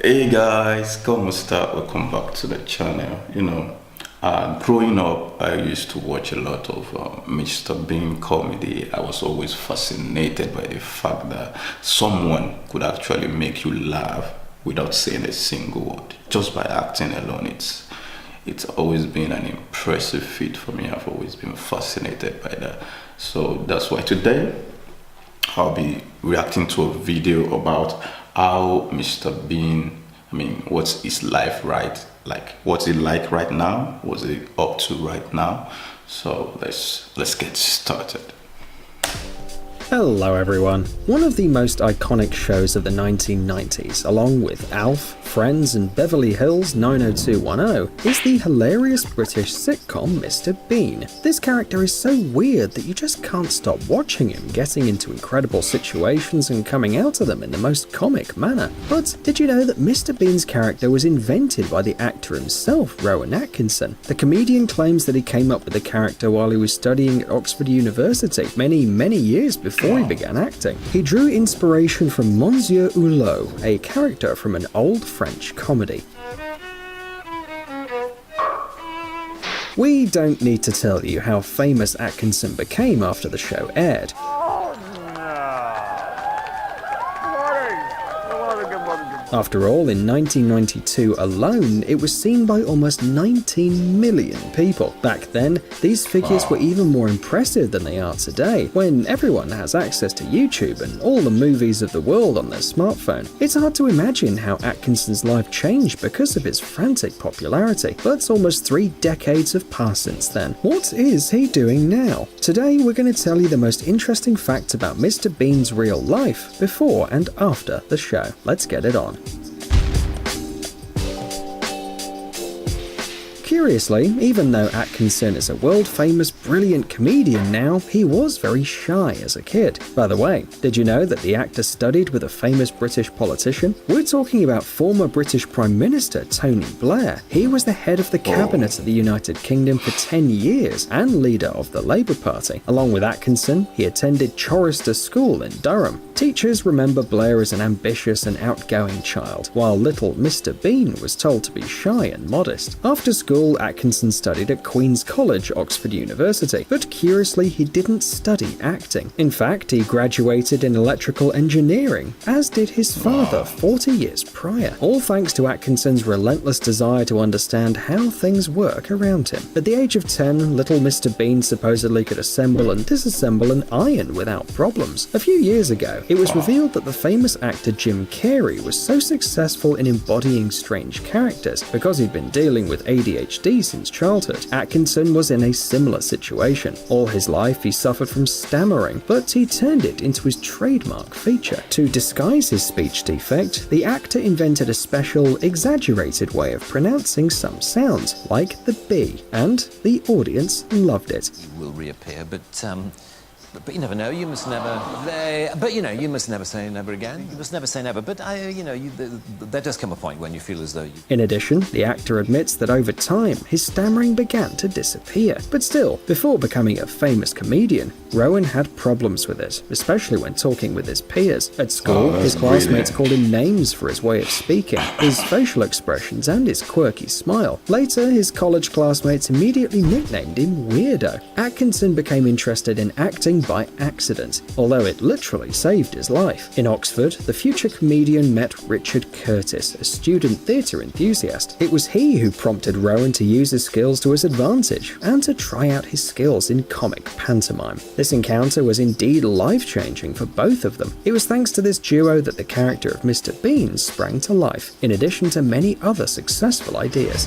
Hey guys, como está? Welcome back to the channel. Growing up, I used to watch a lot of Mr. Bean comedy. I was always fascinated by the fact that someone could actually make you laugh without saying a single word, just by acting alone. It's always been an impressive feat for me. I've always been fascinated by that. So that's why today I'll be reacting to a video about how Mr. Bean, what's his life like? What's it like right now? What's it up to right now? So let's get started. Hello everyone. One of the most iconic shows of the 1990s, along with Alf, Friends and Beverly Hills 90210, is the hilarious British sitcom Mr. Bean. This character is so weird that you just can't stop watching him getting into incredible situations and coming out of them in the most comic manner. But did you know that Mr. Bean's character was invented by the actor himself, Rowan Atkinson? The comedian claims that he came up with the character while he was studying at Oxford University many years before he began acting. He drew inspiration from Monsieur Hulot, a character from an old French comedy. We don't need to tell you how famous Atkinson became after the show aired. After all, in 1992 alone, it was seen by almost 19 million people. Back then, these figures were even more impressive than they are today, when everyone has access to YouTube and all the movies of the world on their smartphone. It's hard to imagine how Atkinson's life changed because of his frantic popularity, but almost 3 decades have passed since then. What is he doing now? Today, we're going to tell you the most interesting facts about Mr. Bean's real life before and after the show. Let's get it on. Curiously, even though Atkinson is a world-famous brilliant comedian now, he was very shy as a kid. By the way, did you know that the actor studied with a famous British politician? We're talking about former British Prime Minister Tony Blair. He was the head of the cabinet of the United Kingdom for 10 years and leader of the Labour Party. Along with Atkinson, he attended Chorister School in Durham. Teachers remember Blair as an ambitious and outgoing child, while little Mr. Bean was told to be shy and modest. After school, Atkinson studied at Queen's College, Oxford University, but curiously he didn't study acting. In fact, he graduated in electrical engineering, as did his father 40 years prior, all thanks to Atkinson's relentless desire to understand how things work around him. At the age of 10, little Mr. Bean supposedly could assemble and disassemble an iron without problems. A few years ago, it was revealed that the famous actor Jim Carrey was so successful in embodying strange characters because he'd been dealing with ADHD since childhood. Atkinson was in a similar situation. All his life he suffered from stammering, but he turned it into his trademark feature. To disguise his speech defect, the actor invented a special, exaggerated way of pronouncing some sounds, like the B, and the audience loved it. You will reappear, but you never know. You must never. You must never say never again. You must never say never. But there does come a point when you feel as though you. In addition, the actor admits that over time, his stammering began to disappear. But still, before becoming a famous comedian, Rowan had problems with it, especially when talking with his peers. At school, his classmates called him names for his way of speaking, his facial expressions, and his quirky smile. Later, his college classmates immediately nicknamed him Weirdo. Atkinson became interested in acting by accident, although it literally saved his life. In Oxford, the future comedian met Richard Curtis, a student theatre enthusiast. It was he who prompted Rowan to use his skills to his advantage and to try out his skills in comic pantomime. This encounter was indeed life-changing for both of them. It was thanks to this duo that the character of Mr. Bean sprang to life, in addition to many other successful ideas.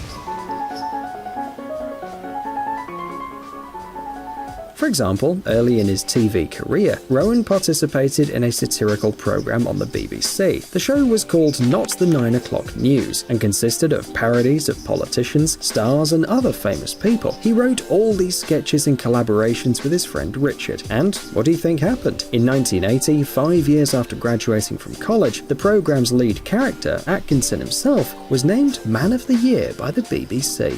For example, early in his TV career, Rowan participated in a satirical program on the BBC. The show was called Not the 9 O'Clock News and consisted of parodies of politicians, stars and other famous people. He wrote all these sketches in collaborations with his friend Richard. And what do you think happened? In 1980, 5 years after graduating from college, the program's lead character, Atkinson himself, was named Man of the Year by the BBC.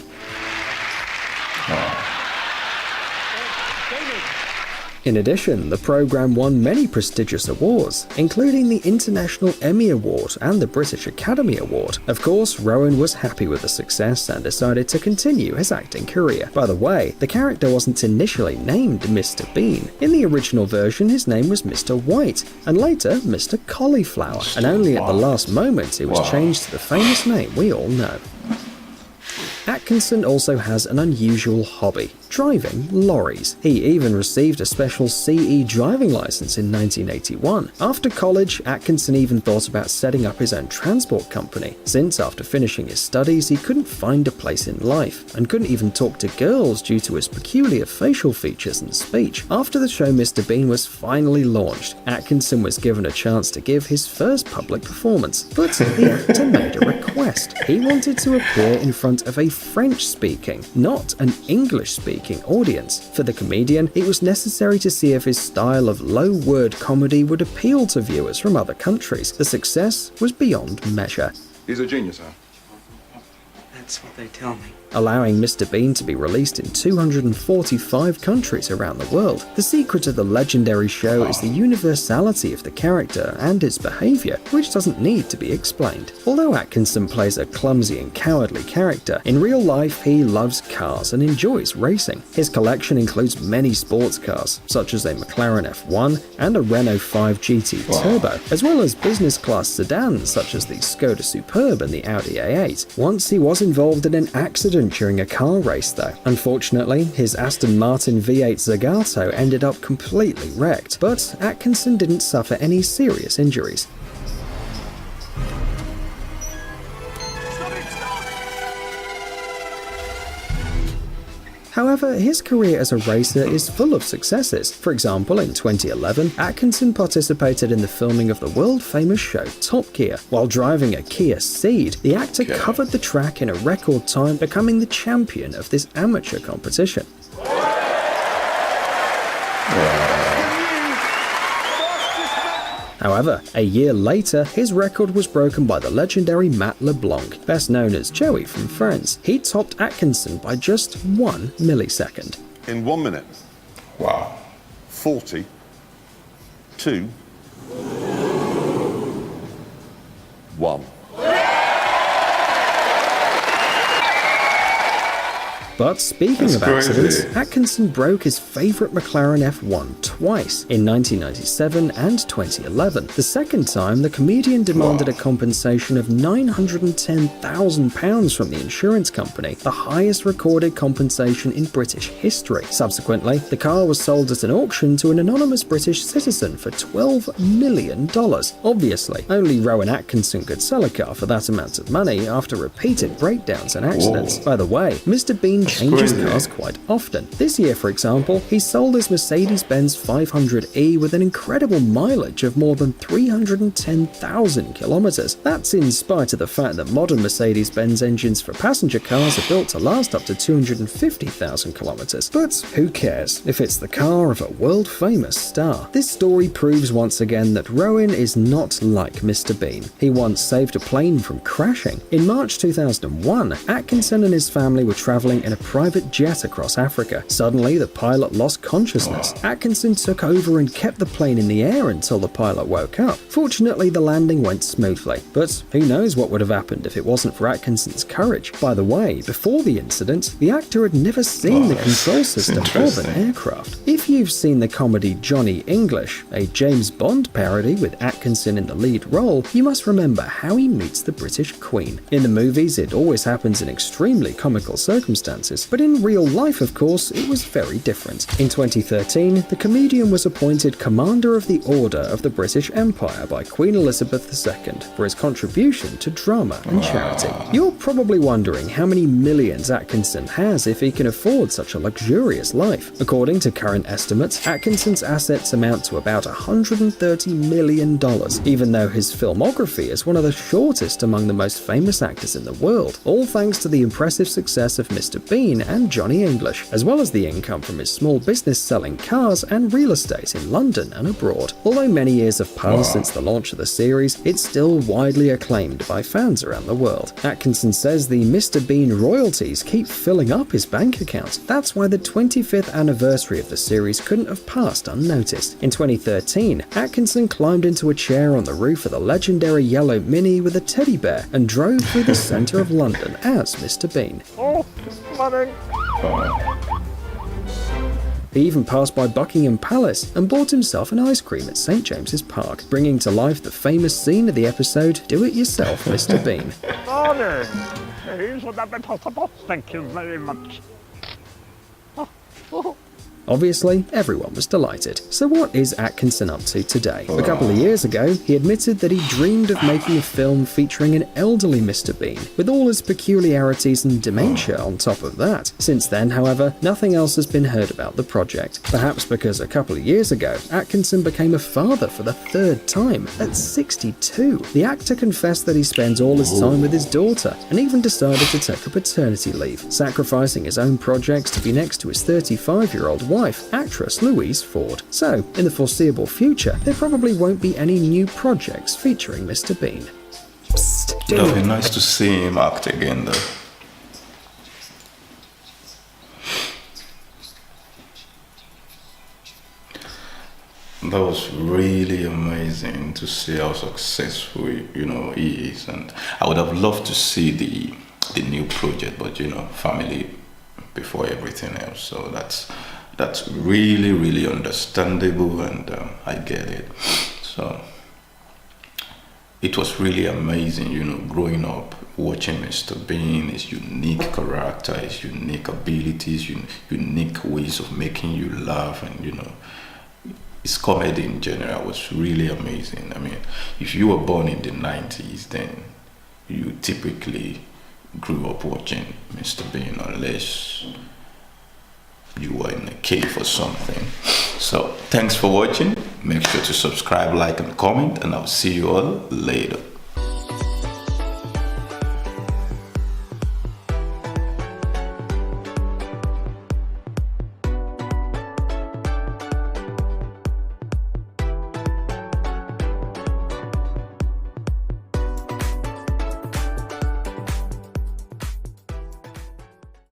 In addition, the program won many prestigious awards, including the International Emmy Award and the British Academy Award. Of course, Rowan was happy with the success and decided to continue his acting career. By the way, the character wasn't initially named Mr. Bean. In the original version, his name was Mr. White, and later Mr. Cauliflower, and only at the last moment it was changed to the famous name we all know. Atkinson also has an unusual hobby: driving lorries. He even received a special CE driving license in 1981. After college, Atkinson even thought about setting up his own transport company, since after finishing his studies he couldn't find a place in life, and couldn't even talk to girls due to his peculiar facial features and speech. After the show Mr. Bean was finally launched, Atkinson was given a chance to give his first public performance, but the actor made a request. He wanted to appear in front of a French-speaking, not an English-speaking audience. For the comedian, it was necessary to see if his style of low-word comedy would appeal to viewers from other countries. The success was beyond measure. He's a genius, huh? That's what they tell me. Allowing Mr. Bean to be released in 245 countries around the world. The secret of the legendary show is the universality of the character and its behavior, which doesn't need to be explained. Although Atkinson plays a clumsy and cowardly character, in real life he loves cars and enjoys racing. His collection includes many sports cars, such as a McLaren F1 and a Renault 5 GT Turbo, as well as business class sedans such as the Skoda Superb and the Audi A8. Once he was involved in an accident during a car race though. Unfortunately, his Aston Martin V8 Zagato ended up completely wrecked, but Atkinson didn't suffer any serious injuries. However, his career as a racer is full of successes. For example, in 2011, Atkinson participated in the filming of the world-famous show Top Gear. While driving a Kia Ceed, the actor covered the track in a record time, becoming the champion of this amateur competition. However, a year later, his record was broken by the legendary Matt LeBlanc, best known as Joey from Friends. He topped Atkinson by just 1 millisecond. In 1 minute. Wow. 40. 2. 1. But speaking of accidents, Atkinson broke his favourite McLaren F1 twice, in 1997 and 2011. The second time, the comedian demanded a compensation of £910,000 from the insurance company, the highest recorded compensation in British history. Subsequently, the car was sold at an auction to an anonymous British citizen for $12 million. Obviously, only Rowan Atkinson could sell a car for that amount of money after repeated breakdowns and accidents. By the way, Mr. Bean changes cars quite often. This year, for example, he sold his Mercedes-Benz 500e with an incredible mileage of more than 310,000 kilometers. That's in spite of the fact that modern Mercedes-Benz engines for passenger cars are built to last up to 250,000 kilometers. But who cares if it's the car of a world-famous star? This story proves once again that Rowan is not like Mr. Bean. He once saved a plane from crashing. In March 2001, Atkinson and his family were traveling in a private jet across Africa. Suddenly, the pilot lost consciousness. Atkinson took over and kept the plane in the air until the pilot woke up. Fortunately, the landing went smoothly, but who knows what would have happened if it wasn't for Atkinson's courage. By the way, before the incident, the actor had never seen the control system of an aircraft. If you've seen the comedy Johnny English, a James Bond parody with Atkinson in the lead role, you must remember how he meets the British Queen. In the movies, it always happens in extremely comical circumstances, but in real life, of course, it was very different. In 2013, the comedian was appointed Commander of the Order of the British Empire by Queen Elizabeth II for his contribution to drama and charity. You're probably wondering how many millions Atkinson has if he can afford such a luxurious life. According to current estimates, Atkinson's assets amount to about $130 million, even though his filmography is one of the shortest among the most famous actors in the world, all thanks to the impressive success of Mr. Bean Bean and Johnny English, as well as the income from his small business selling cars and real estate in London and abroad. Although many years have passed since the launch of the series, it's still widely acclaimed by fans around the world. Atkinson says the Mr. Bean royalties keep filling up his bank account. That's why the 25th anniversary of the series couldn't have passed unnoticed. In 2013, Atkinson climbed into a chair on the roof of the legendary yellow Mini with a teddy bear and drove through the centre of London as Mr. Bean. Oh, it's flooding. He even passed by Buckingham Palace and bought himself an ice cream at St James's Park, bringing to life the famous scene of the episode Do It Yourself, Mr. Bean. Morning. Would that be possible? Thank you very much. Obviously, everyone was delighted. So what is Atkinson up to today? A couple of years ago, he admitted that he dreamed of making a film featuring an elderly Mr. Bean, with all his peculiarities and dementia on top of that. Since then, however, nothing else has been heard about the project. Perhaps because a couple of years ago, Atkinson became a father for the third time, at 62. The actor confessed that he spends all his time with his daughter, and even decided to take a paternity leave, sacrificing his own projects to be next to his 35-year-old wife, actress Louise Ford. So, in the foreseeable future, there probably won't be any new projects featuring Mr. Bean. Psst, It would be nice to see him act again, though. That was really amazing to see how successful, he is, and I would have loved to see the new project, but family before everything else. So that's really, really understandable, and I get it. So it was really amazing, growing up, watching Mr. Bean, his unique character, his unique abilities, unique ways of making you laugh, and his comedy in general was really amazing. I mean, if you were born in the 90s, then you typically grew up watching Mr. Bean, unless you were in a cave or something. So thanks for watching. Make sure to subscribe, like, and comment, and I'll see you all later.